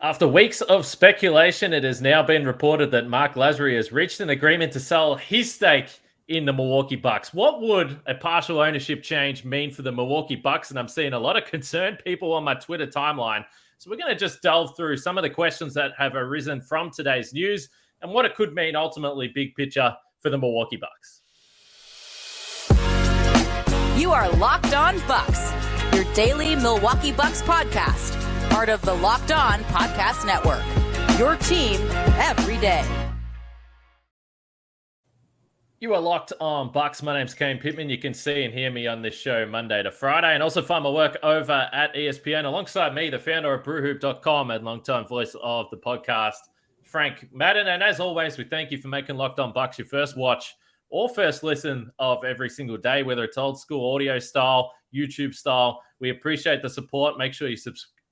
After weeks of speculation, it has now been reported that Marc Lasry has reached an agreement to sell his stake in the Milwaukee Bucks. What would a partial ownership change mean for the Milwaukee Bucks? And I'm seeing a lot of concerned people on my Twitter timeline. So we're going to just delve through some of the questions that have arisen from today's news and what it could mean ultimately big picture for the Milwaukee Bucks. You are Locked On Bucks, your daily Milwaukee Bucks podcast. Part of the Locked On Podcast Network, your team every day. You are Locked On Bucks. My name's Kane Pittman. You can see and hear me on this show Monday to Friday, and also find my work over at ESPN alongside me, the founder of brewhoop.com and longtime voice of the podcast, Frank Madden. And as always, we thank you for making Locked On Bucks your first watch or first listen of every single day, whether it's old school audio style, YouTube style. We appreciate the support. Make sure you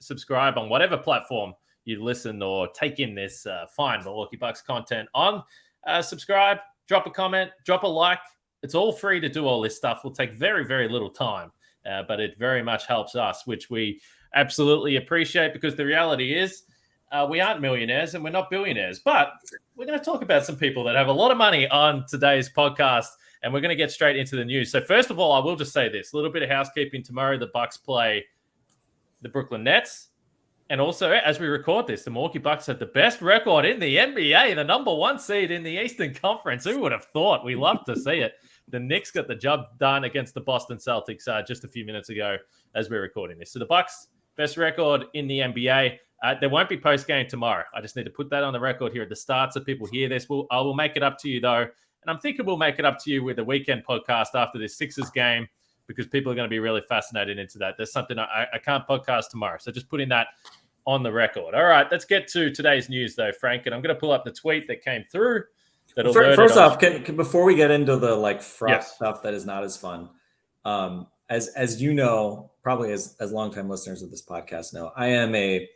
subscribe on whatever platform you listen or take in this fine Milwaukee Bucks content on. Subscribe, drop a comment, drop a like. It's all free to do all this stuff. Will take very, very little time, but it very much helps us, which we absolutely appreciate, because the reality is we aren't millionaires and we're not billionaires, but we're going to talk about some people that have a lot of money on today's podcast, and we're going to get straight into the news. So first of all, I will just say this, a little bit of housekeeping. Tomorrow, the Bucks play the Brooklyn Nets. And also, as we record this, the Milwaukee Bucks have the best record in the NBA, the number one seed in the Eastern Conference. Who would have thought? We love to see it. The Knicks got the job done against the Boston Celtics just a few minutes ago as we're recording this. So the Bucks, best record in the NBA. There won't be post-game tomorrow. I just need to put that on the record here at the start so people hear this. I will make it up to you, though. And I'm thinking we'll make it up to you with a weekend podcast after this Sixers game, because people are going to be really fascinated into that. There's something I can't podcast tomorrow. So just putting that on the record. All right, let's get to today's news, though, Frank. And I'm going to pull up the tweet that came through. First off, before we get into the fraught stuff that is not as fun, as you know, probably as longtime listeners of this podcast know, I am a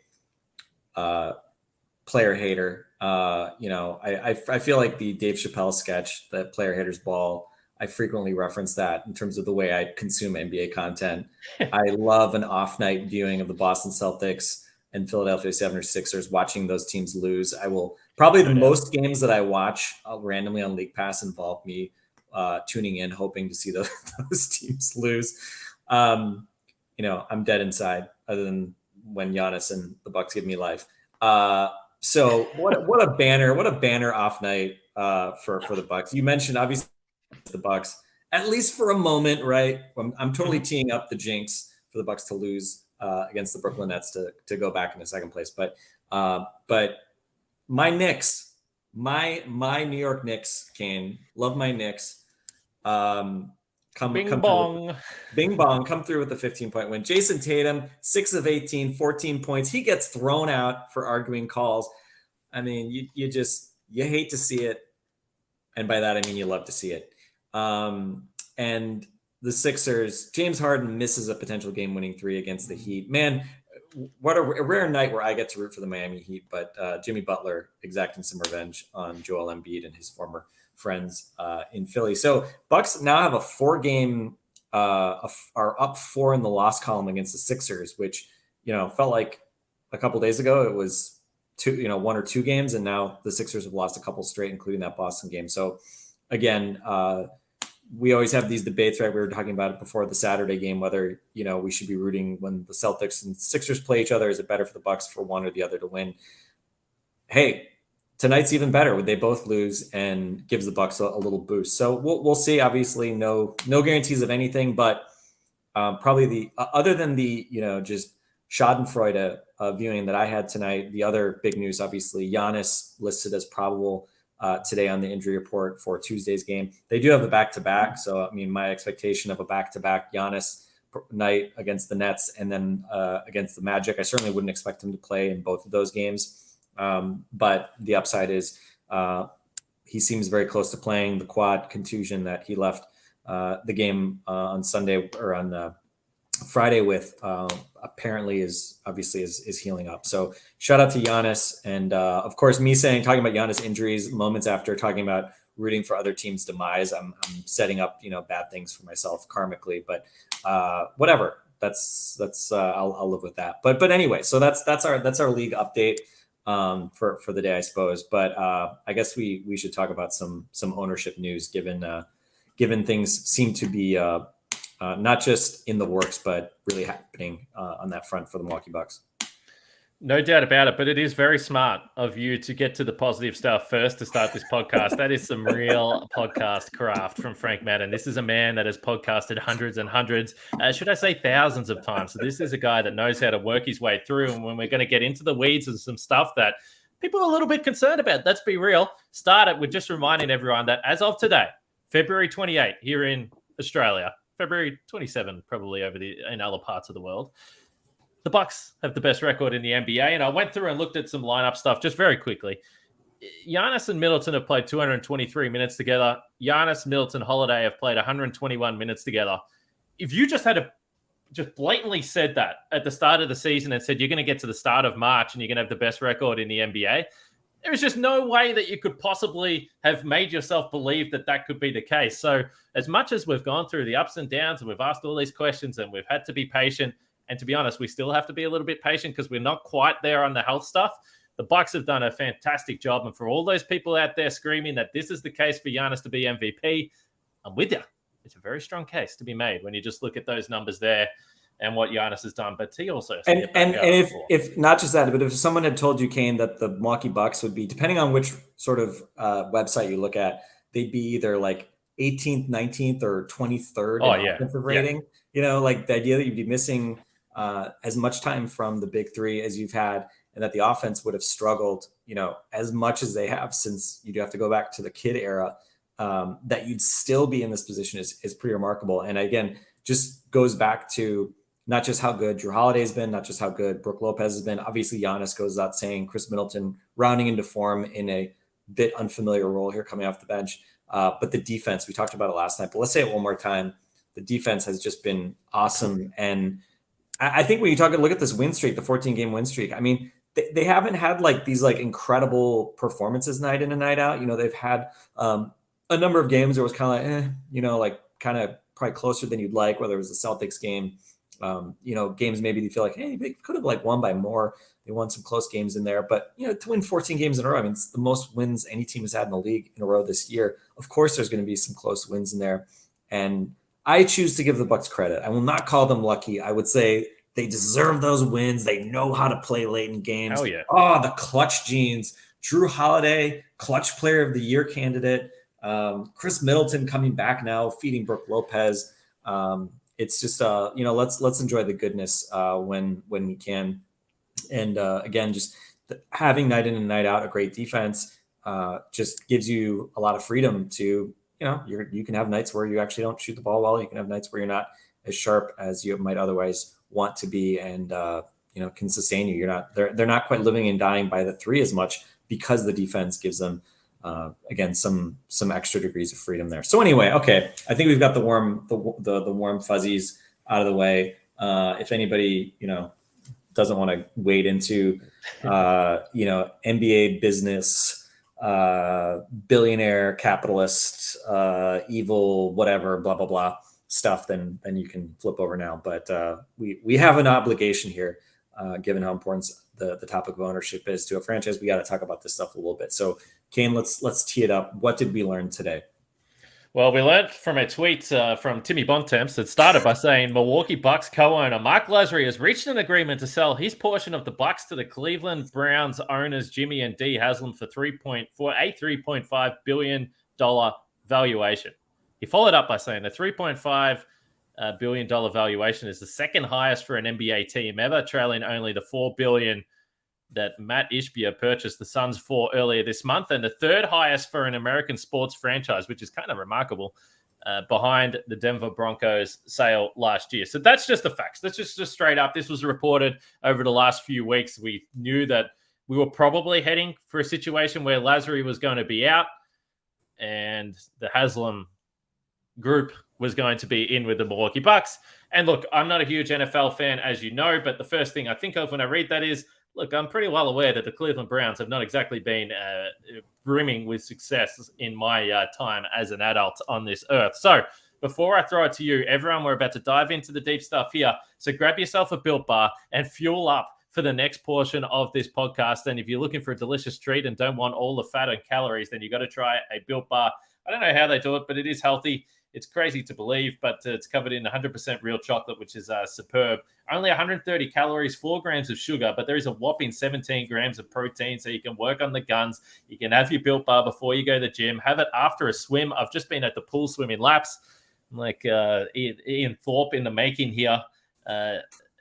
player hater. I feel like the Dave Chappelle sketch, that Player Haters Ball, I frequently reference that in terms of the way I consume NBA content. I love an off night viewing of the Boston Celtics and Philadelphia 76ers, watching those teams lose. I will probably the most games that I watch randomly on League Pass involve me tuning in, hoping to see those teams lose. I'm dead inside, other than when Giannis and the Bucks give me life. So what a banner off night for the Bucks. You mentioned obviously the Bucks, at least for a moment, right? I'm totally teeing up the jinx for the Bucks to lose against the Brooklyn Nets to go back into second place. But my Knicks, my New York Knicks, Kane, love my Knicks. Come through with the 15-point win. Jason Tatum, 6 of 18, 14 points. He gets thrown out for arguing calls. I mean, you hate to see it. And by that, I mean, you love to see it. And the Sixers, James Harden misses a potential game-winning 3 against the Heat. Man, what a rare night where I get to root for the Miami Heat, but Jimmy Butler exacting some revenge on Joel Embiid and his former friends in Philly. So Bucks now have a 4-game, are up 4 in the loss column against the Sixers, which, felt like a couple days ago it was 1 or 2 games, and now the Sixers have lost a couple straight, including that Boston game. So again, we always have these debates, right? We were talking about it before the Saturday game, whether, we should be rooting when the Celtics and Sixers play each other. Is it better for the Bucks for one or the other to win? Hey, tonight's even better when they both lose and gives the Bucks a little boost. So we'll see. Obviously, no guarantees of anything, but probably other than the, just Schadenfreude viewing that I had tonight, the other big news, obviously, Giannis listed as probable today on the injury report for Tuesday's game. They do have a back-to-back. So, I mean, my expectation of a back-to-back Giannis night against the Nets and then against the Magic, I certainly wouldn't expect him to play in both of those games. But the upside is he seems very close to playing. The quad contusion that he left the game on Sunday or on Friday with apparently is healing up. So shout out to Giannis. And of course, me talking about Giannis injuries moments after talking about rooting for other teams' demise, I'm setting up, bad things for myself karmically, but whatever. I'll live with that. But anyway, so that's our league update for the day, I suppose. But I guess we should talk about some ownership news, given things seem to be not just in the works, but really happening on that front for the Milwaukee Bucks. No doubt about it, but it is very smart of you to get to the positive stuff first to start this podcast. That is some real podcast craft from Frank Madden. This is a man that has podcasted hundreds and hundreds, should I say thousands of times. So this is a guy that knows how to work his way through. And when we're going to get into the weeds and some stuff that people are a little bit concerned about, let's be real, start it with just reminding everyone that as of today, February 28 here in Australia, February 27 probably in other parts of the world, the Bucks have the best record in the NBA, and I went through and looked at some lineup stuff just very quickly. Giannis and Middleton have played 223 minutes together. Giannis, Middleton, Holiday have played 121 minutes together. If you just blatantly said that at the start of the season and said you're going to get to the start of March and you're going to have the best record in the NBA, there was just no way that you could possibly have made yourself believe that could be the case. So as much as we've gone through the ups and downs and we've asked all these questions and we've had to be patient, and to be honest, we still have to be a little bit patient because we're not quite there on the health stuff. The Bucks have done a fantastic job. And for all those people out there screaming that this is the case for Giannis to be MVP, I'm with you. It's a very strong case to be made when you just look at those numbers there and what Giannis has done. But he also has to and if not just that, but if someone had told you, Kane, that the Milwaukee Bucks would be, depending on which sort of website you look at, they'd be either like 18th, 19th, or 23rd in offensive rating. Yeah. Like the idea that you'd be missing as much time from the big three as you've had, and that the offense would have struggled, as much as they have, since you do have to go back to the kid era, that you'd still be in this position is pretty remarkable. And again, just goes back to not just how good Jrue Holiday's been, not just how good Brook Lopez has been. Obviously, Giannis goes without saying. Chris Middleton rounding into form in a bit unfamiliar role here coming off the bench. But the defense, we talked about it last night, but let's say it one more time. The defense has just been awesome. And I think when you look at this win streak, the 14-game win streak, I mean, they haven't had like these like incredible performances night in and night out. They've had a number of games where it was kind of like, kind of probably closer than you'd like, whether it was the Celtics game, games maybe you feel like, hey, they could have like won by more. They won some close games in there, but to win 14 games in a row, I mean, it's the most wins any team has had in the league in a row this year. Of course, there's going to be some close wins in there, and I choose to give the Bucks credit. I will not call them lucky. I would say they deserve those wins. They know how to play late in games. Oh, yeah. Oh, the clutch genes. Jrue Holiday, clutch player of the year candidate. Chris Middleton coming back now, feeding Brook Lopez. It's just, let's enjoy the goodness when we can. And again, just having night in and night out a great defense just gives you a lot of freedom to, you can have nights where you actually don't shoot the ball well. You can have nights where you're not as sharp as you might otherwise want to be, and can sustain you. They're not quite living and dying by the three as much because the defense gives them again some extra degrees of freedom there. So anyway, okay, I think we've got the warm fuzzies out of the way. If anybody doesn't want to wade into NBA business, billionaire, capitalist, evil, whatever, blah blah blah stuff, then you can flip over now. But we have an obligation here, given how important the topic of ownership is to a franchise. We got to talk about this stuff a little bit. So Kane, let's tee it up. What did we learn today? Well, we learned from a tweet from Timmy Bontemps that started by saying Milwaukee Bucks co-owner Marc Lasry has reached an agreement to sell his portion of the Bucks to the Cleveland Browns owners Jimmy and Dee Haslam for $3.5 billion valuation. He followed up by saying the $3.5 billion valuation is the second highest for an NBA team ever, trailing only the $4 billion that Matt Ishbia purchased the Suns for earlier this month, and the third highest for an American sports franchise, which is kind of remarkable, behind the Denver Broncos sale last year. So that's just the facts. That's just straight up. This was reported over the last few weeks. We knew that we were probably heading for a situation where Lasry was going to be out and the Haslam group was going to be in with the Milwaukee Bucks. And look, I'm not a huge NFL fan, as you know, but the first thing I think of when I read that is, look, I'm pretty well aware that the Cleveland Browns have not exactly been brimming with success in my time as an adult on this earth. So before I throw it to you, everyone, we're about to dive into the deep stuff here. So grab yourself a Built Bar and fuel up for the next portion of this podcast. And if you're looking for a delicious treat and don't want all the fat and calories, then you got to try a Built Bar. I don't know how they do it, but it is healthy. It's crazy to believe, but it's covered in 100% real chocolate, which is superb. Only 130 calories, 4 grams of sugar, but there is a whopping 17 grams of protein, so you can work on the guns. You can have your Built Bar before you go to the gym. Have it after a swim. I've just been at the pool swimming laps. I'm like Ian Thorpe in the making here,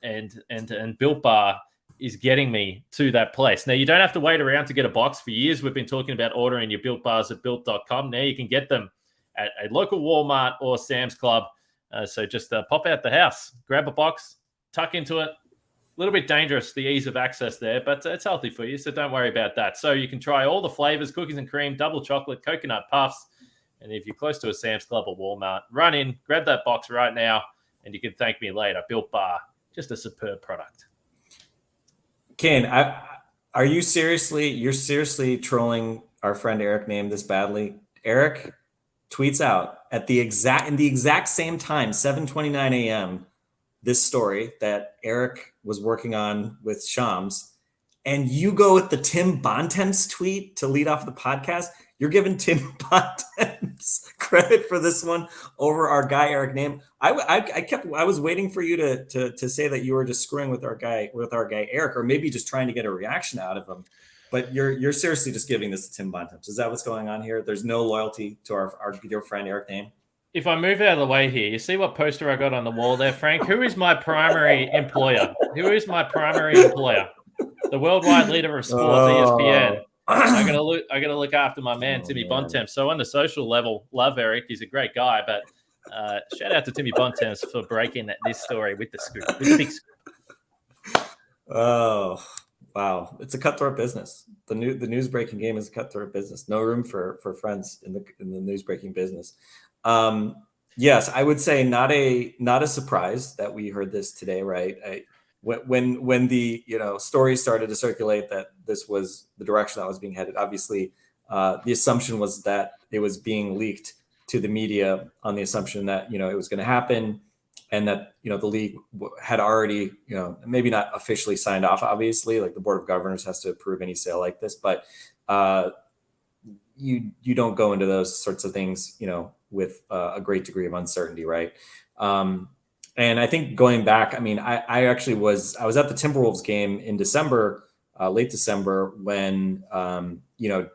and Built Bar is getting me to that place. Now, you don't have to wait around to get a box. For years, we've been talking about ordering your Built Bars at built.com. Now you can get them at a local Walmart or Sam's Club. So just pop out the house, grab a box, tuck into it. A little bit dangerous, the ease of access there, but it's healthy for you, so don't worry about that. So you can try all the flavors, cookies and cream, double chocolate, coconut puffs. And if you're close to a Sam's Club or Walmart, run in, grab that box right now, and you can thank me later. Built Bar, just a superb product. Kane, you're seriously trolling our friend Eric named this badly? Eric tweets out in the exact same time, 7:29 a.m., this story that Eric was working on with Shams, and you go with the Tim Bontemps tweet to lead off the podcast. You're giving Tim Bontemps credit for this one over our guy Eric Name. I was waiting for you to say that you were just screwing with our guy Eric, or maybe just trying to get a reaction out of him. But you're seriously just giving this to Tim Bontemps. Is that what's going on here? There's no loyalty to our dear friend Eric Name. If I move out of the way here, you see what poster I got on the wall there, Frank? Who is my primary employer? The worldwide leader of sports, ESPN. I gotta look after my man, Timmy Bontemps. So on the social level, love Eric. He's a great guy, but shout out to Timmy Bontemps for breaking this story with the scoop, with the big scoop. Oh, wow! It's a cutthroat business. The news breaking game is a cutthroat business. No room for friends in the news breaking business. Yes, I would say not a surprise that we heard this today, right? When the story started to circulate that this was the direction that was being headed, obviously the assumption was that it was being leaked to the media on the assumption that it was going to happen, and that the league had already maybe not officially signed off. Obviously, like the board of governors has to approve any sale like this, but you don't go into those sorts of things with a great degree of uncertainty, right? And I think going back, I mean, I was at the Timberwolves game in December, late December, when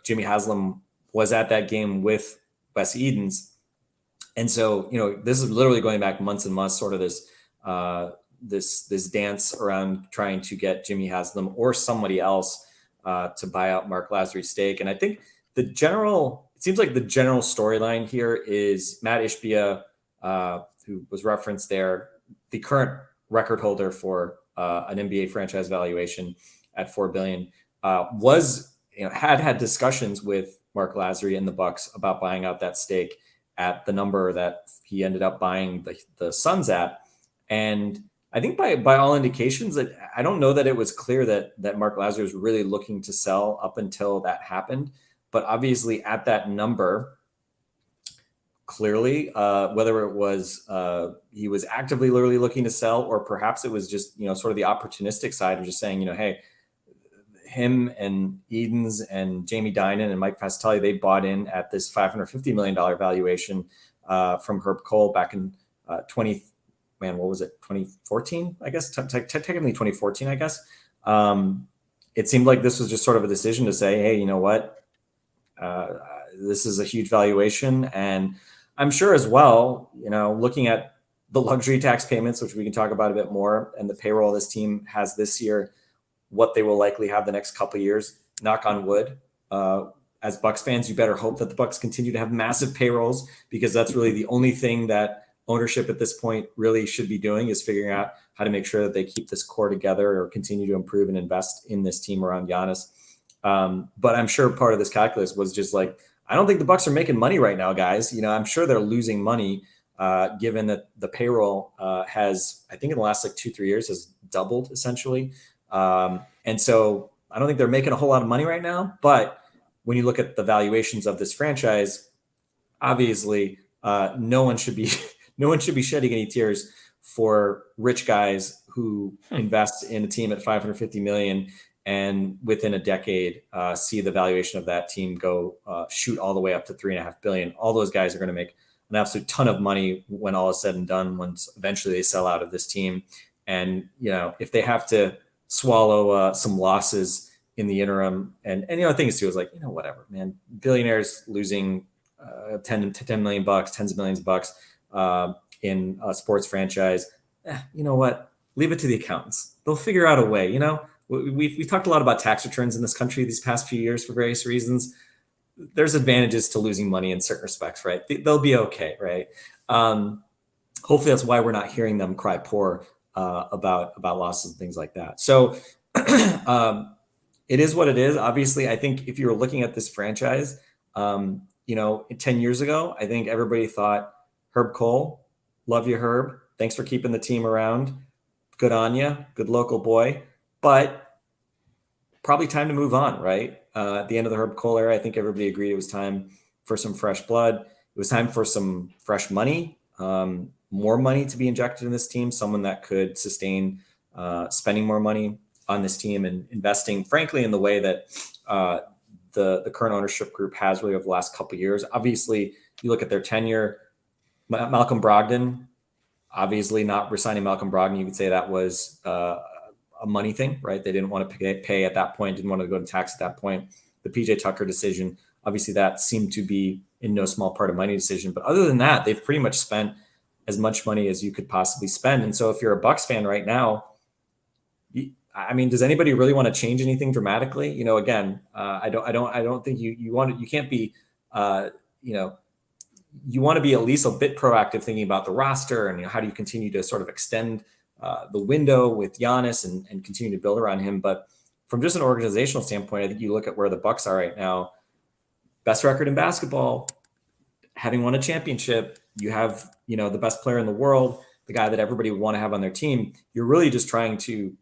Jimmy Haslam was at that game with Wes Edens, and so this is literally going back months and months, sort of this dance around trying to get Jimmy Haslam or somebody else to buy out Marc Lasry's stake. And I think it seems like the general storyline here is Matt Ishbia, who was referenced there, the current record holder for an NBA franchise valuation at $4 billion, had discussions with Marc Lasry and the Bucks about buying out that stake at the number that he ended up buying the Suns at. And I think by all indications, that I don't know that it was clear that Marc Lasry was really looking to sell up until that happened. But obviously at that number, clearly, whether it was he was actively literally looking to sell, or perhaps it was just sort of the opportunistic side of just saying hey, him and Edens and Jamie Dinan and Mike Pastelli, they bought in at this $550 million valuation from Herb Cole back in 2014, I guess, technically 2014, I guess. It seemed like this was just sort of a decision to say, hey, you know what? This is a huge valuation. And I'm sure as well, looking at the luxury tax payments, which we can talk about a bit more, and the payroll this team has this year, what they will likely have the next couple of years, knock on wood. As Bucks fans, you better hope that the Bucks continue to have massive payrolls, because that's really the only thing that ownership at this point really should be doing, is figuring out how to make sure that they keep this core together or continue to improve and invest in this team around Giannis. But I'm sure part of this calculus was just like, I don't think the Bucks are making money right now, guys. I'm sure they're losing money, given that the payroll has, I think in the last 2-3 years, has doubled essentially. And so I don't think they're making a whole lot of money right now. But when you look at the valuations of this franchise, obviously no one should be no one should be shedding any tears for rich guys who invest in a team at 550 million and within a decade see the valuation of that team go shoot all the way up to 3.5 billion. All those guys are going to make an absolute ton of money when all is said and done, once eventually they sell out of this team. And, if they have to swallow some losses in the interim, and the thing is too, is like, whatever, man, billionaires losing 10 million bucks, tens of millions of bucks in a sports franchise. You know what? Leave it to the accountants. They'll figure out a way. We've talked a lot about tax returns in this country these past few years for various reasons. There's advantages to losing money in certain respects, right? They'll be okay, right? Hopefully that's why we're not hearing them cry poor about losses and things like that. So it is what it is. Obviously, I think if you were looking at this franchise, 10 years ago, I think everybody thought, Herb Cole, love you, Herb. Thanks for keeping the team around. Good on you. Good local boy. But probably time to move on, right? At the end of the Herb Cole era, I think everybody agreed it was time for some fresh blood. It was time for some fresh money, more money to be injected in this team, someone that could sustain spending more money on this team and investing, frankly, in the way that the current ownership group has really over the last couple of years. Obviously, you look at their tenure, Malcolm Brogdon, obviously not resigning Malcolm Brogdon, you could say that was a money thing, right? They didn't want to pay at that point, didn't want to go to tax at that point. The PJ Tucker decision, obviously that seemed to be in no small part a money decision. But other than that, they've pretty much spent as much money as you could possibly spend. And so if you're a Bucks fan right now, does anybody really want to change anything dramatically? Again, I don't think you can't be, you want to be at least a bit proactive thinking about the roster and how do you continue to sort of extend the window with Giannis and continue to build around him. But from just an organizational standpoint, I think you look at where the Bucks are right now, best record in basketball, having won a championship, you have, the best player in the world, the guy that everybody would want to have on their team. You're really just trying to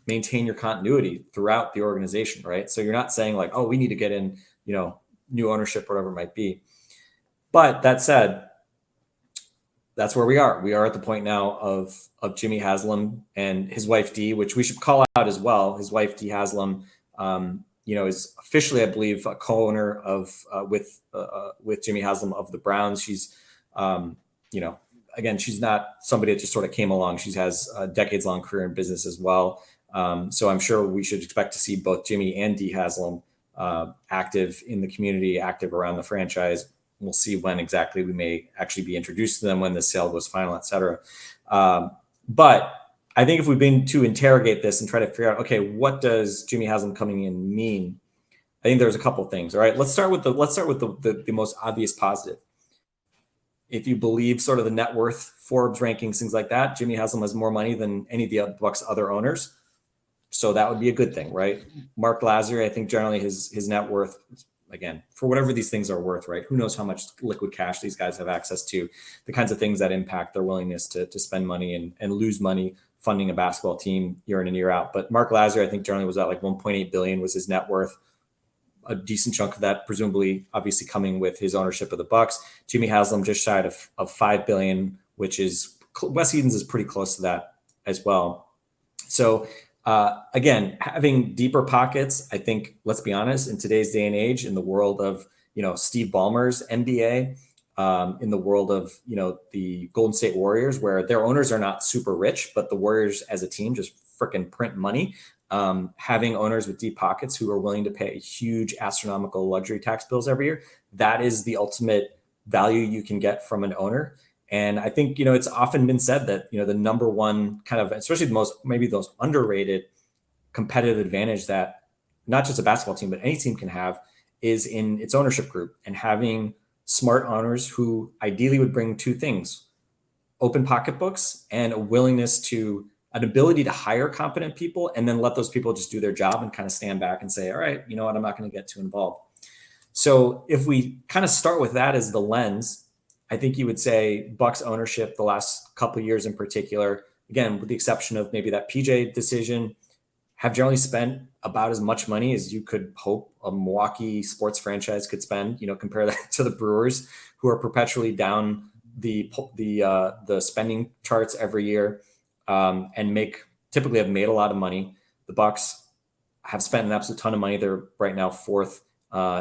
maintain your continuity throughout the organization, right? So you're not saying like, oh, we need to get in, new ownership, whatever it might be. But that said, that's where we are. We are at the point now of Jimmy Haslam and his wife Dee, which we should call out as well. His wife Dee Haslam, is officially, I believe, a co-owner of with Jimmy Haslam of the Browns. She's, again, she's not somebody that just sort of came along. She has a decades-long career in business as well. So I'm sure we should expect to see both Jimmy and Dee Haslam active in the community, active around the franchise. We'll see when exactly we may actually be introduced to them, when the sale goes final, et cetera. But I think if we've been to interrogate this and try to figure out, okay, what does Jimmy Haslam coming in mean? I think there's a couple of things. All right, let's start with the most obvious positive. If you believe sort of the net worth, Forbes rankings, things like that, Jimmy Haslam has more money than any of the Bucks' other owners. So that would be a good thing, right? Marc Lasry, I think generally his net worth, again, for whatever these things are worth, right? Who knows how much liquid cash these guys have access to, the kinds of things that impact their willingness to spend money and lose money funding a basketball team year in and year out. But Marc Lasry, I think generally was at like 1.8 billion was his net worth. A decent chunk of that, presumably, obviously coming with his ownership of the Bucks. Jimmy Haslam just shy of 5 billion, which is Wes Edens is pretty close to that as well. So again, having deeper pockets, I think, let's be honest, in today's day and age, in the world of, Steve Ballmer's NBA, in the world of, the Golden State Warriors, where their owners are not super rich, but the Warriors as a team just freaking print money. Having owners with deep pockets who are willing to pay huge astronomical luxury tax bills every year, that is the ultimate value you can get from an owner. And I think, it's often been said that, the number one kind of, especially the most underrated competitive advantage that not just a basketball team, but any team can have is in its ownership group, and having smart owners who ideally would bring two things: open pocketbooks and a willingness to, an ability to hire competent people and then let those people just do their job and kind of stand back and say, all right, you know what, I'm not going to get too involved. So if we kind of start with that as the lens, I think you would say Bucks ownership the last couple of years in particular, again, with the exception of maybe that PJ decision, have generally spent about as much money as you could hope a Milwaukee sports franchise could spend. Compare that to the Brewers, who are perpetually down the spending charts every year, and typically have made a lot of money. The Bucks have spent an absolute ton of money. They're right now fourth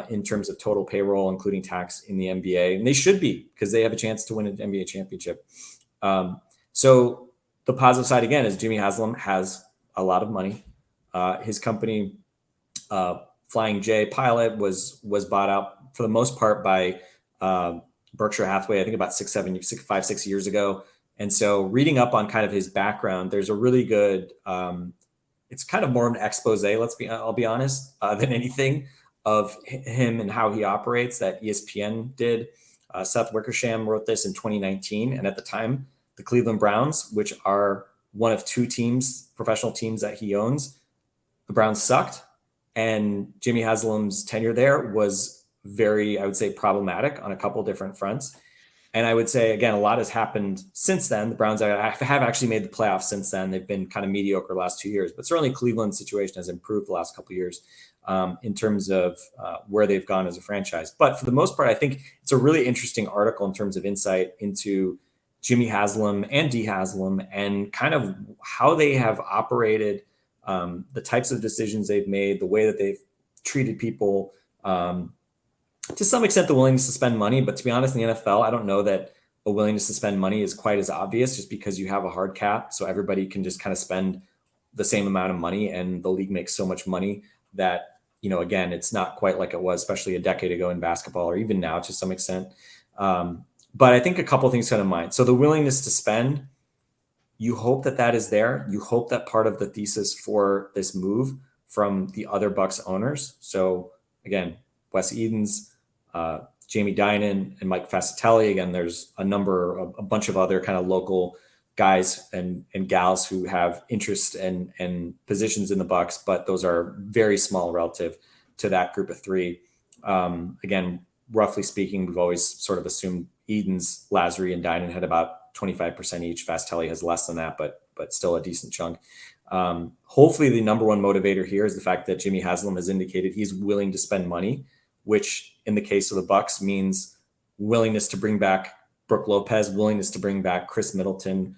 in terms of total payroll, including tax, in the NBA, and they should be, because they have a chance to win an NBA championship. So the positive side again is Jimmy Haslam has a lot of money. His company, Flying J Pilot, was bought out for the most part by Berkshire Hathaway, I think about 6 years ago. And so reading up on kind of his background, there's a really good, it's kind of more of an expose, I'll be honest, than anything, of him and how he operates, that ESPN did. Seth Wickersham wrote this in 2019. And at the time, the Cleveland Browns, which are one of two professional teams that he owns, the Browns sucked. And Jimmy Haslam's tenure there was very, I would say, problematic on a couple different fronts. And I would say, again, a lot has happened since then. The Browns have actually made the playoffs since then. They've been kind of mediocre the last 2 years, but certainly Cleveland's situation has improved the last couple of years in terms of where they've gone as a franchise. But for the most part, I think it's a really interesting article in terms of insight into Jimmy Haslam and Dee Haslam and kind of how they have operated, the types of decisions they've made, the way that they've treated people, to some extent, the willingness to spend money. But to be honest, in the NFL, I don't know that a willingness to spend money is quite as obvious, just because you have a hard cap. So everybody can just kind of spend the same amount of money, and the league makes so much money that, again, it's not quite like it was, especially a decade ago in basketball, or even now to some extent. But I think a couple of things come to mind. So the willingness to spend, you hope that is there. You hope that part of the thesis for this move from the other Bucks owners. So again, Wes Edens, Jamie Dinan, and Mike Fascitelli. Again, there's a bunch of other kind of local guys and gals who have interest and positions in the Bucks, but those are very small relative to that group of three. Again, roughly speaking, we've always sort of assumed Edens, Lasry, and Dinan had about 25% each. Fascitelli has less than that, but still a decent chunk. Hopefully the number one motivator here is the fact that Jimmy Haslam has indicated he's willing to spend money, which in the case of the Bucks means willingness to bring back Brooke Lopez, willingness to bring back Chris Middleton,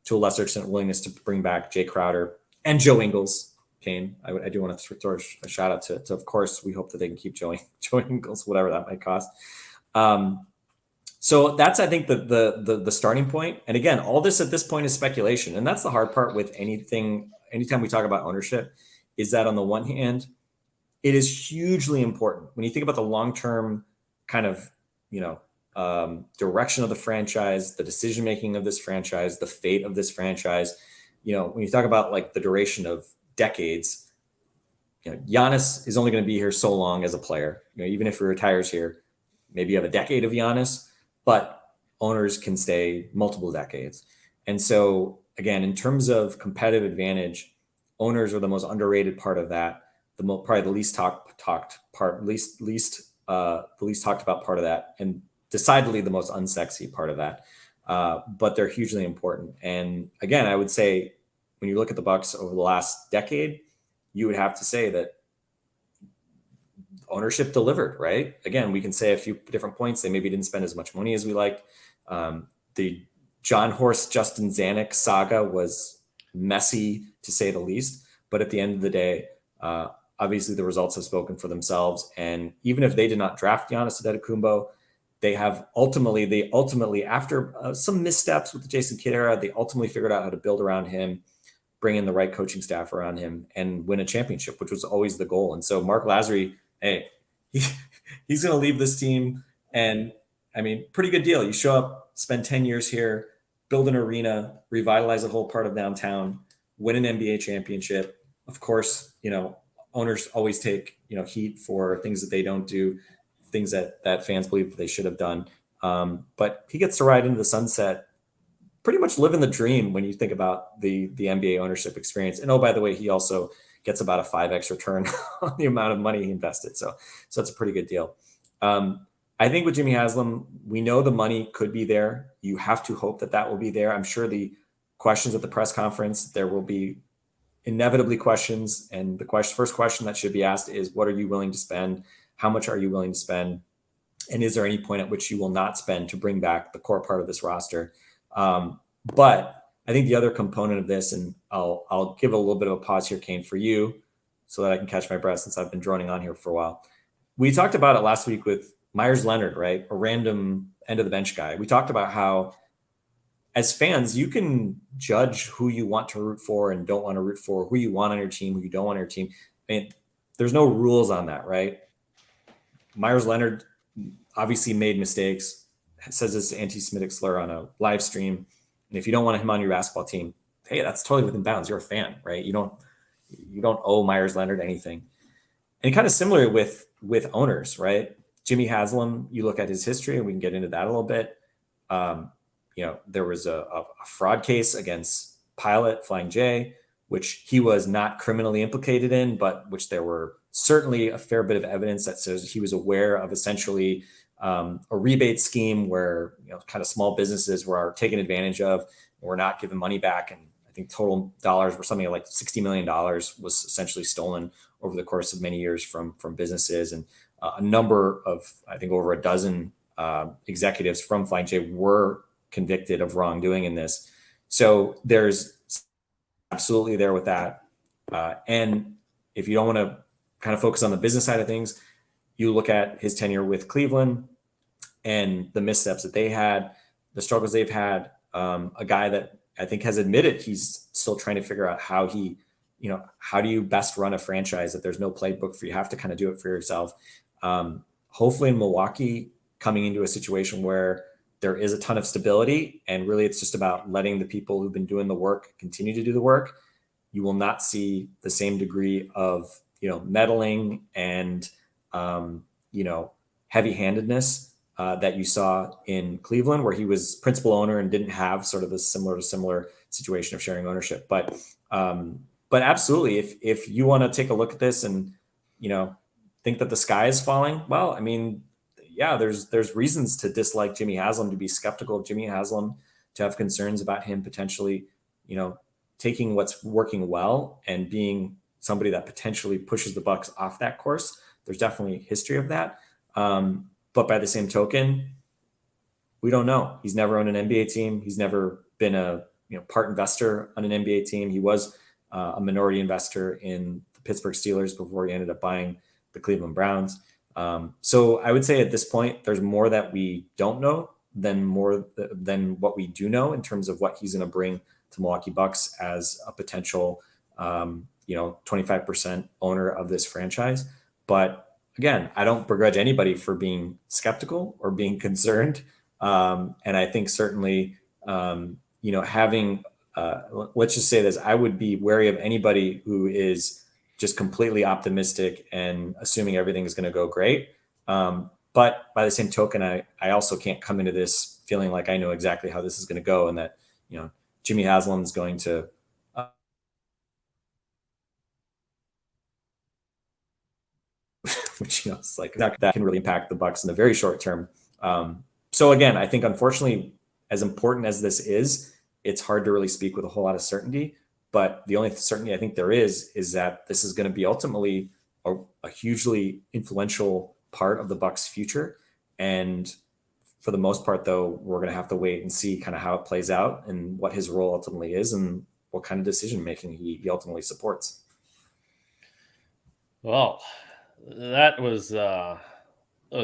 to a lesser extent, willingness to bring back Jay Crowder and Joe Ingles. Kane, I do want to throw a shout out to, of course, we hope that they can keep Joe Ingles, whatever that might cost. So that's, I think, the starting point. And again, all this at this point is speculation. And that's the hard part with anything, anytime we talk about ownership, is that on the one hand, it is hugely important when you think about the long-term kind of, direction of the franchise, the decision-making of this franchise, the fate of this franchise. When you talk about like the duration of decades, Giannis is only going to be here so long as a player. Even if he retires here, maybe you have a decade of Giannis, but owners can stay multiple decades. And so again, in terms of competitive advantage, owners are the most underrated part of that. Probably the least talked part, the least talked about part of that, and decidedly the most unsexy part of that. But they're hugely important. And again, I would say when you look at the Bucks over the last decade, you would have to say that ownership delivered, right? Again, we can say a few different points. They maybe didn't spend as much money as we liked. The John Horst, Justin Zanuck saga was messy, to say the least. But at the end of the day, obviously the results have spoken for themselves. And even if they did not draft Giannis Antetokounmpo, they ultimately, after some missteps with the Jason Kidd era, they ultimately figured out how to build around him, bring in the right coaching staff around him, and win a championship, which was always the goal. And so Marc Lasry, he's going to leave this team. And I mean, pretty good deal. You show up, spend 10 years here, build an arena, revitalize a whole part of downtown, win an NBA championship. Of course, owners always take, heat for things that they don't do, things that fans believe that they should have done. But he gets to ride into the sunset, pretty much living the dream when you think about the NBA ownership experience. And oh, by the way, he also gets about a 5x return on the amount of money he invested. So that's a pretty good deal. I think with Jimmy Haslam, we know the money could be there. You have to hope that will be there. I'm sure the questions at the press conference, there will be inevitably questions. And the first question that should be asked is, what are you willing to spend? How much are you willing to spend? And is there any point at which you will not spend to bring back the core part of this roster? But I think the other component of this, and I'll give a little bit of a pause here, Kane, for you, so that I can catch my breath since I've been droning on here for a while. We talked about it last week with Myers Leonard, right? A random end of the bench guy. We talked about how as fans, you can judge who you want to root for and don't want to root for, who you want on your team, who you don't want on your team. I mean, there's no rules on that, right? Myers Leonard obviously made mistakes, says this anti-Semitic slur on a live stream. And if you don't want him on your basketball team, hey, that's totally within bounds. You're a fan, right? You don't owe Myers Leonard anything. And kind of similar with owners, right? Jimmy Haslam, you look at his history, and we can get into that a little bit. There was a fraud case against Pilot Flying J, which he was not criminally implicated in, but which there were certainly a fair bit of evidence that says he was aware of essentially a rebate scheme where kind of small businesses were taken advantage of, were not given money back, and I think total dollars were something like $60 million was essentially stolen over the course of many years from businesses, and a number of, I think, over a dozen executives from Flying J were convicted of wrongdoing in this. So there's absolutely there with that. And if you don't want to kind of focus on the business side of things, you look at his tenure with Cleveland and the missteps that they had, the struggles they've had. A guy that I think has admitted he's still trying to figure out how do you best run a franchise, that there's no playbook for you. You have to kind of do it for yourself. Hopefully in Milwaukee, coming into a situation where there is a ton of stability and really it's just about letting the people who've been doing the work continue to do the work, you will not see the same degree of, meddling and, heavy-handedness that you saw in Cleveland, where he was principal owner and didn't have sort of a similar situation of sharing ownership. But absolutely, if you want to take a look at this and, think that the sky is falling, well, I mean, yeah, there's reasons to dislike Jimmy Haslam, to be skeptical of Jimmy Haslam, to have concerns about him potentially, taking what's working well and being somebody that potentially pushes the Bucks off that course. There's definitely a history of that. But by the same token, we don't know. He's never owned an NBA team. He's never been a part investor on an NBA team. He was a minority investor in the Pittsburgh Steelers before he ended up buying the Cleveland Browns. So I would say at this point, there's more that we don't know than what we do know in terms of what he's going to bring to Milwaukee Bucks as a potential, 25% owner of this franchise. But again, I don't begrudge anybody for being skeptical or being concerned. And I think certainly, having, let's just say this, I would be wary of anybody who is just completely optimistic and assuming everything is going to go great. But by the same token, I also can't come into this feeling like I know exactly how this is going to go, and that, Jimmy Haslam is going to, which, it's like that can really impact the Bucks in the very short term. So again, I think unfortunately, as important as this is, it's hard to really speak with a whole lot of certainty. But the only certainty I think there is that this is going to be ultimately a hugely influential part of the Bucks' future. And for the most part, though, we're going to have to wait and see kind of how it plays out and what his role ultimately is and what kind of decision making he ultimately supports. Well, that was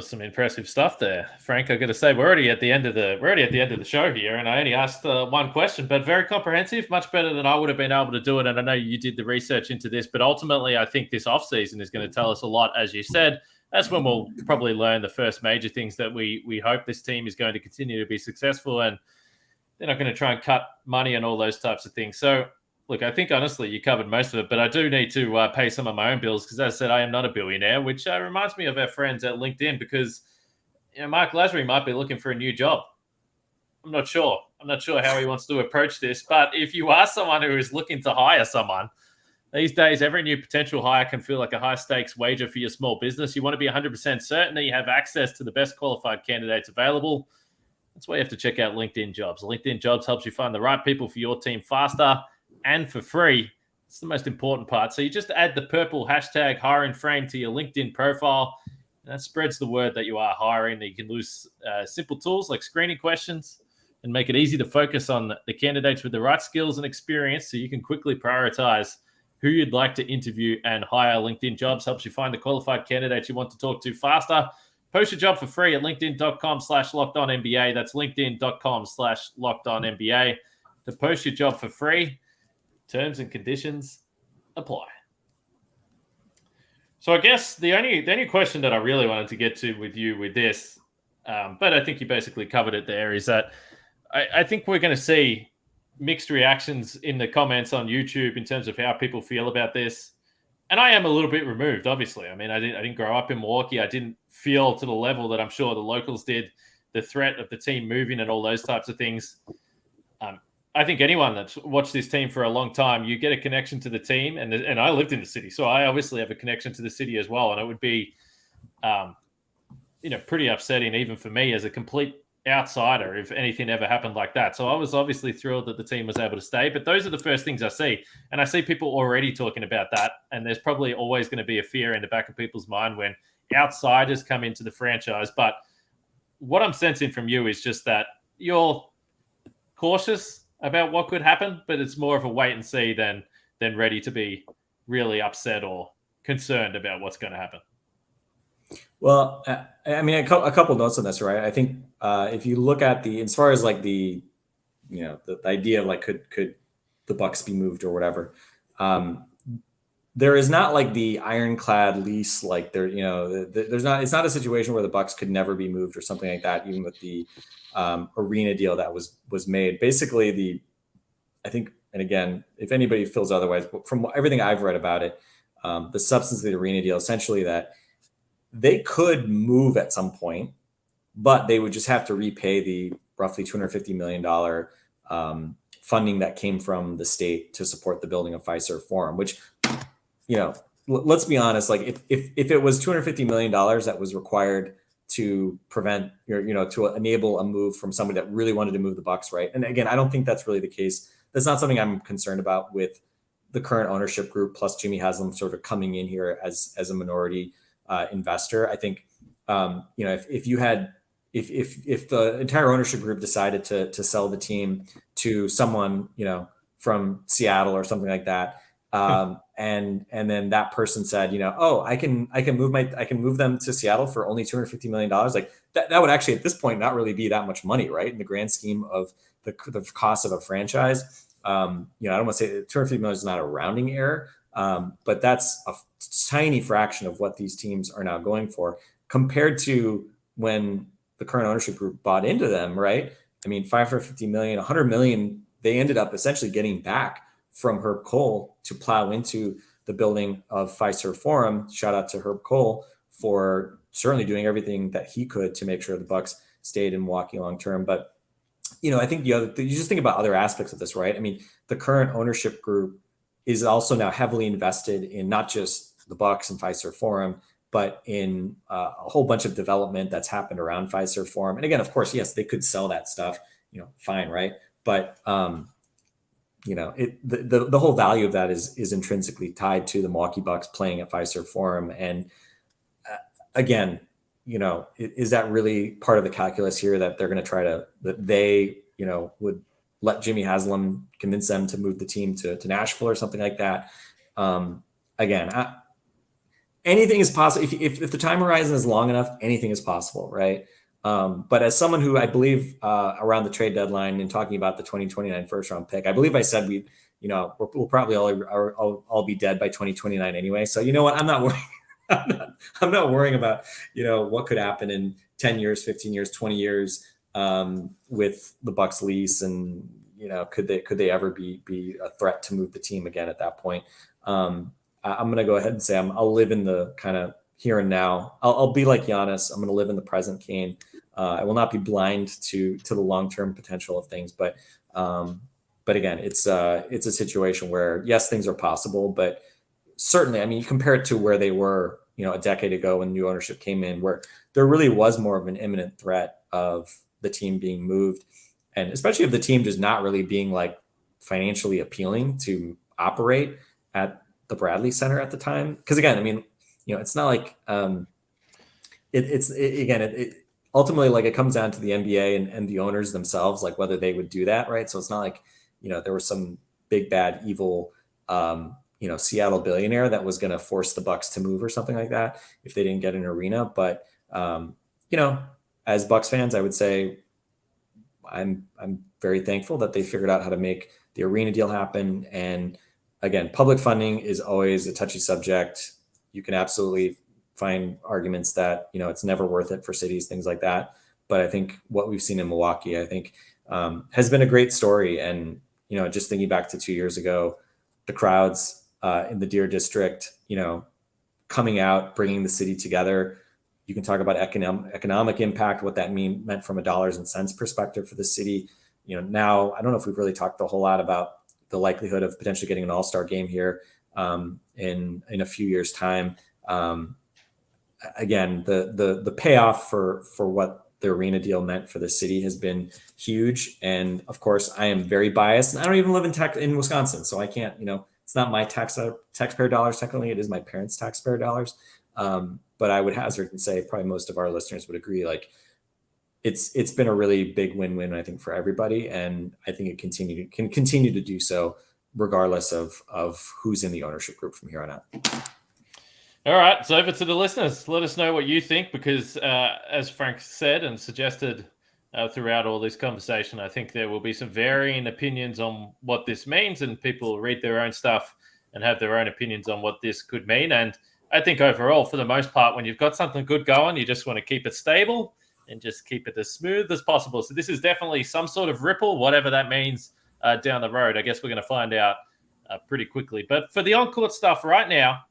some impressive stuff there, Frank. I got to say, we're already at the end of the show here, and I only asked one question, but very comprehensive, much better than I would have been able to do it. And I know you did the research into this, but ultimately, I think this offseason is going to tell us a lot. As you said, that's when we'll probably learn the first major things that we hope this team is going to continue to be successful, and they're not going to try and cut money and all those types of things. So, look, I think honestly you covered most of it, but I do need to pay some of my own bills because, as I said, I am not a billionaire, which reminds me of our friends at LinkedIn, because Marc Lasry might be looking for a new job. I'm not sure how he wants to approach this, but if you are someone who is looking to hire someone, these days every new potential hire can feel like a high-stakes wager for your small business. You want to be 100% certain that you have access to the best qualified candidates available. That's why you have to check out LinkedIn Jobs. LinkedIn Jobs helps you find the right people for your team faster and for free. It's the most important part. So you just add the purple hashtag hiring frame to your LinkedIn profile. And that spreads the word that you are hiring, that you can use simple tools like screening questions and make it easy to focus on the candidates with the right skills and experience so you can quickly prioritize who you'd like to interview and hire. LinkedIn Jobs helps you find the qualified candidates you want to talk to faster. Post your job for free at linkedin.com/lockedonnba. That's linkedin.com/lockedonnba to post your job for free. Terms and conditions apply. So I guess the only question that I really wanted to get to with you with this, but I think you basically covered it there, is that I think we're going to see mixed reactions in the comments on YouTube in terms of how people feel about this. And I am a little bit removed, obviously. I mean, I didn't grow up in Milwaukee. I didn't feel to the level that I'm sure the locals did, the threat of the team moving and all those types of things. I think anyone that's watched this team for a long time, you get a connection to the team. And I lived in the city, so I obviously have a connection to the city as well. And it would be, pretty upsetting even for me as a complete outsider if anything ever happened like that. So I was obviously thrilled that the team was able to stay. But those are the first things I see. And I see people already talking about that. And there's probably always going to be a fear in the back of people's mind when outsiders come into the franchise. But what I'm sensing from you is just that you're cautious about what could happen, but it's more of a wait and see than ready to be really upset or concerned about what's going to happen. Well, I mean, a couple notes on this, right? I think if you look at as far as like the idea of like, could the Bucks be moved or whatever, there is not like the ironclad lease, like there's not, it's not a situation where the Bucks could never be moved or something like that, even with the arena deal that was made. Basically, I think, and again, if anybody feels otherwise, but from everything I've read about it, the substance of the arena deal, essentially that they could move at some point, but they would just have to repay the roughly $250 million funding that came from the state to support the building of Fiserv Forum, which, let's be honest, like if it was $250 million that was required to prevent to enable a move from somebody that really wanted to move the Bucks, right? And again, I don't think that's really the case. That's not something I'm concerned about with the current ownership group, plus Jimmy Haslam sort of coming in here as a minority investor. I think if the entire ownership group decided to sell the team to someone from Seattle or something like that, and then that person said, I can move them to Seattle for only $250 million, like that would actually at this point not really be that much money, right? In the grand scheme of the cost of a franchise. I don't want to say $250 million is not a rounding error, but that's a tiny fraction of what these teams are now going for compared to when the current ownership group bought into them, right? I mean, $550 million, $100 million, they ended up essentially getting back from Herb Cole to plow into the building of Fiserv Forum. Shout out to Herb Cole for certainly doing everything that he could to make sure the Bucks stayed in Milwaukee long term. But I think you just think about other aspects of this, right? I mean, the current ownership group is also now heavily invested in not just the Bucks and Fiserv Forum, but in a whole bunch of development that's happened around Fiserv Forum. And again, of course, yes, they could sell that stuff, fine, right? But the whole value of that is intrinsically tied to the Milwaukee Bucks playing at Fiserv Forum. And again, is that really part of the calculus here that they're going to try to, that they, would let Jimmy Haslam convince them to move the team to Nashville or something like that? Again, anything is possible. If the time horizon is long enough, anything is possible, right? But as someone who I believe around the trade deadline and talking about the 2029 first round pick, I believe I said we'll probably all be dead by 2029 anyway. So you know what? I'm not worrying. I'm not worrying about what could happen in 10 years, 15 years, 20 years with the Bucks lease, and could they ever be a threat to move the team again at that point? I'm going to go ahead and say I'll live in the kind of here and now. I'll be like Giannis. I'm going to live in the present, Kane. I will not be blind to the long-term potential of things, but again, it's a situation where yes, things are possible, but certainly, I mean, you compare it to where they were, a decade ago when new ownership came in, where there really was more of an imminent threat of the team being moved, and especially if the team just not really being like financially appealing to operate at the Bradley Center at the time. Because again, I mean, it's not like it ultimately, like, it comes down to the NBA and the owners themselves, like whether they would do that, right? So it's not like, there was some big bad evil Seattle billionaire that was going to force the Bucks to move or something like that if they didn't get an arena. But as Bucks fans, I would say I'm very thankful that they figured out how to make the arena deal happen. And again, public funding is always a touchy subject. You can absolutely find arguments that, it's never worth it for cities, things like that. But I think what we've seen in Milwaukee, I think has been a great story. And, just thinking back to 2 years ago, the crowds in the Deer District, coming out, bringing the city together. You can talk about economic impact, what that meant from a dollars and cents perspective for the city. Now, I don't know if we've really talked a whole lot about the likelihood of potentially getting an all-star game here in a few years' time. Again, the payoff for what the arena deal meant for the city has been huge. And of course, I am very biased, and I don't even live in Wisconsin, so I can't. It's not my taxpayer dollars. Technically, it is my parents' taxpayer dollars. But I would hazard and say probably most of our listeners would agree. Like, it's been a really big win-win, I think, for everybody, and I think it can continue to do so regardless of who's in the ownership group from here on out. All right, so over to the listeners. Let us know what you think, because as Frank said and suggested throughout all this conversation, I think there will be some varying opinions on what this means, and people read their own stuff and have their own opinions on what this could mean. And I think overall, for the most part, when you've got something good going, you just want to keep it stable and just keep it as smooth as possible. So this is definitely some sort of ripple, whatever that means down the road. I guess we're going to find out pretty quickly. But for the on-court stuff right now,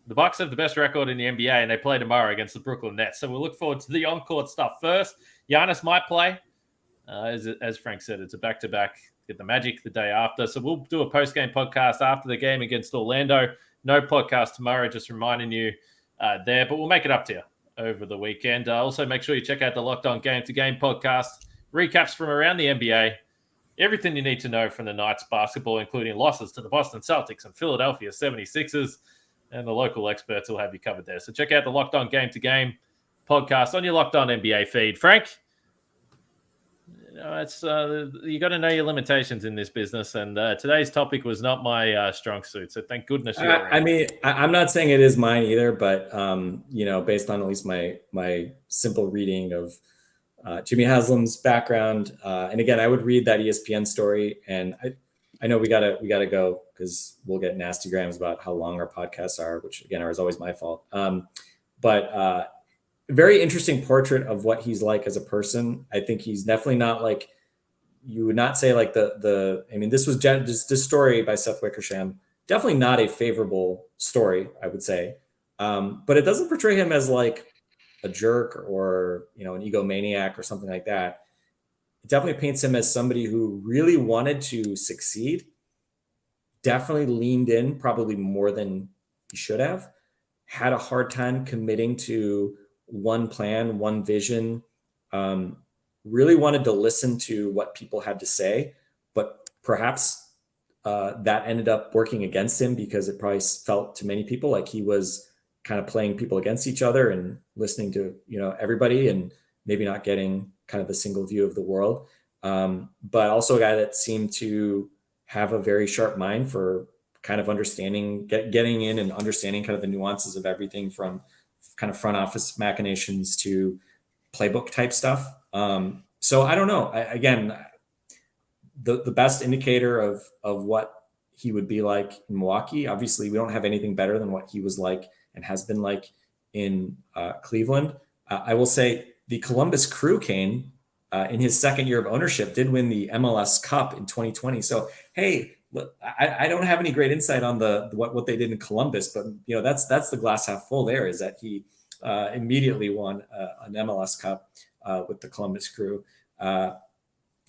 the Bucks have the best record in the NBA, and they play tomorrow against the Brooklyn Nets. So we'll look forward to the on-court stuff first. Giannis might play. As Frank said, it's a back-to-back. Get the Magic the day after. So we'll do a post-game podcast after the game against Orlando. No podcast tomorrow, just reminding you there. But we'll make it up to you over the weekend. Also, make sure you check out the Locked On Game to Game podcast. Recaps from around the NBA. Everything you need to know from the night's basketball, including losses to the Boston Celtics and Philadelphia 76ers. And the local experts will have you covered there. So check out the Locked On Game to Game podcast on your Locked On NBA feed. Frank, it's you got to know your limitations in this business, and today's topic was not my strong suit. So thank goodness you're I'm not saying it is mine either, but based on at least my simple reading of Jimmy Haslam's background, and again, I would read that ESPN story, and I know we gotta go because we'll get nasty grams about how long our podcasts are, which again is always my fault. But very interesting portrait of what he's like as a person. I think he's definitely not like, you would not say like this was this story by Seth Wickersham, definitely not a favorable story, I would say. But it doesn't portray him as like a jerk or, an egomaniac or something like that. It definitely paints him as somebody who really wanted to succeed, definitely leaned in probably more than he should have, had a hard time committing to one plan, one vision, really wanted to listen to what people had to say, but perhaps that ended up working against him because it probably felt to many people like he was kind of playing people against each other and listening to, everybody and maybe not getting kind of the single view of the world. But also a guy that seemed to have a very sharp mind for kind of understanding, getting in and understanding kind of the nuances of everything from kind of front office machinations to playbook type stuff. So I don't know. Again, the best indicator of what he would be like in Milwaukee, obviously we don't have anything better than what he was like and has been like in Cleveland. I will say the Columbus Crew, Kane, in his second year of ownership, did win the MLS Cup in 2020. So, hey, look, I don't have any great insight on what they did in Columbus, but that's the glass half full. There is that he immediately won an MLS Cup with the Columbus Crew.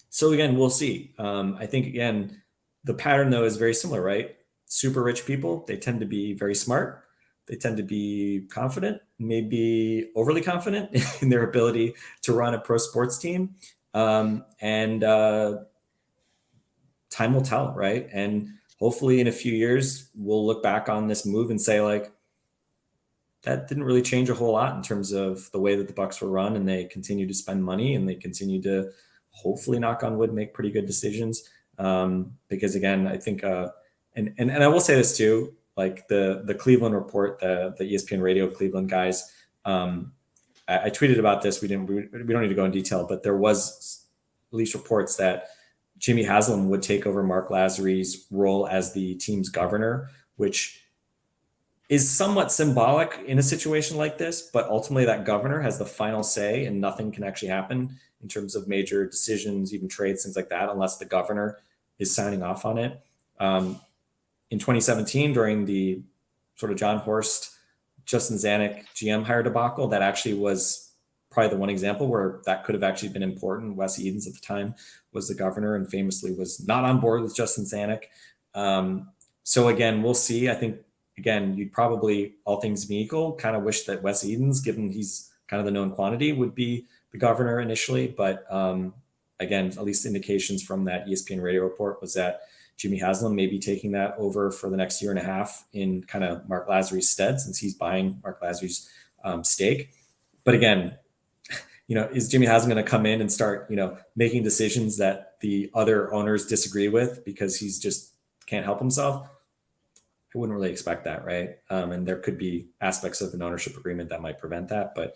So again, we'll see. I think again, the pattern though is very similar, right? Super rich people, they tend to be very smart. They tend to be confident, maybe overly confident in their ability to run a pro sports team. And time will tell, right? And hopefully in a few years, we'll look back on this move and say like, that didn't really change a whole lot in terms of the way that the Bucks were run, and they continue to spend money and they continue to hopefully, knock on wood, make pretty good decisions. Because again, I think, and I will say this too, like the Cleveland report, the ESPN Radio Cleveland guys, I tweeted about this. We don't need to go in detail, but there was at least reports that Jimmy Haslam would take over Marc Lasry's role as the team's governor, which is somewhat symbolic in a situation like this, but ultimately that governor has the final say and nothing can actually happen in terms of major decisions, even trades, things like that, unless the governor is signing off on it. In 2017, during the sort of John Horst, Justin Zanuck GM hire debacle, that actually was probably the one example where that could have actually been important. Wes Edens at the time was the governor and famously was not on board with Justin Zanuck. So again, we'll see. I think, again, you'd probably, all things being equal, kind of wish that Wes Edens, given he's kind of the known quantity, would be the governor initially. But again, at least indications from that ESPN radio report was that Jimmy Haslam may be taking that over for the next year and a half in kind of Marc Lasry's stead, since he's buying Marc Lasry's stake. But again, is Jimmy Haslam going to come in and start, making decisions that the other owners disagree with because he's just can't help himself? I wouldn't really expect that, right? And there could be aspects of an ownership agreement that might prevent that. But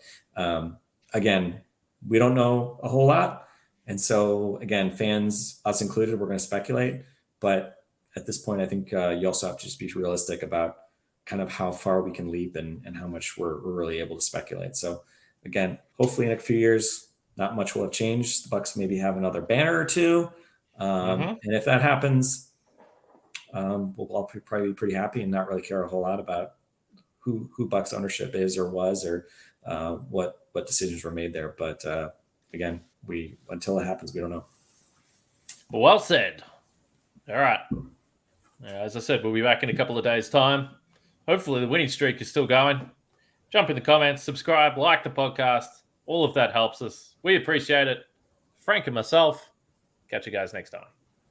again, we don't know a whole lot. And so again, fans, us included, we're going to speculate. But at this point, I think you also have to just be realistic about kind of how far we can leap and how much we're really able to speculate. So again, hopefully in a few years, not much will have changed. The Bucks maybe have another banner or two. And if that happens, we'll all probably be pretty happy and not really care a whole lot about who Bucks ownership is or was, or what decisions were made there. But again, until it happens, we don't know. Well said. All right. As I said, we'll be back in a couple of days' time. Hopefully the winning streak is still going. Jump in the comments, subscribe, like the podcast. All of that helps us. We appreciate it. Frank and myself, catch you guys next time.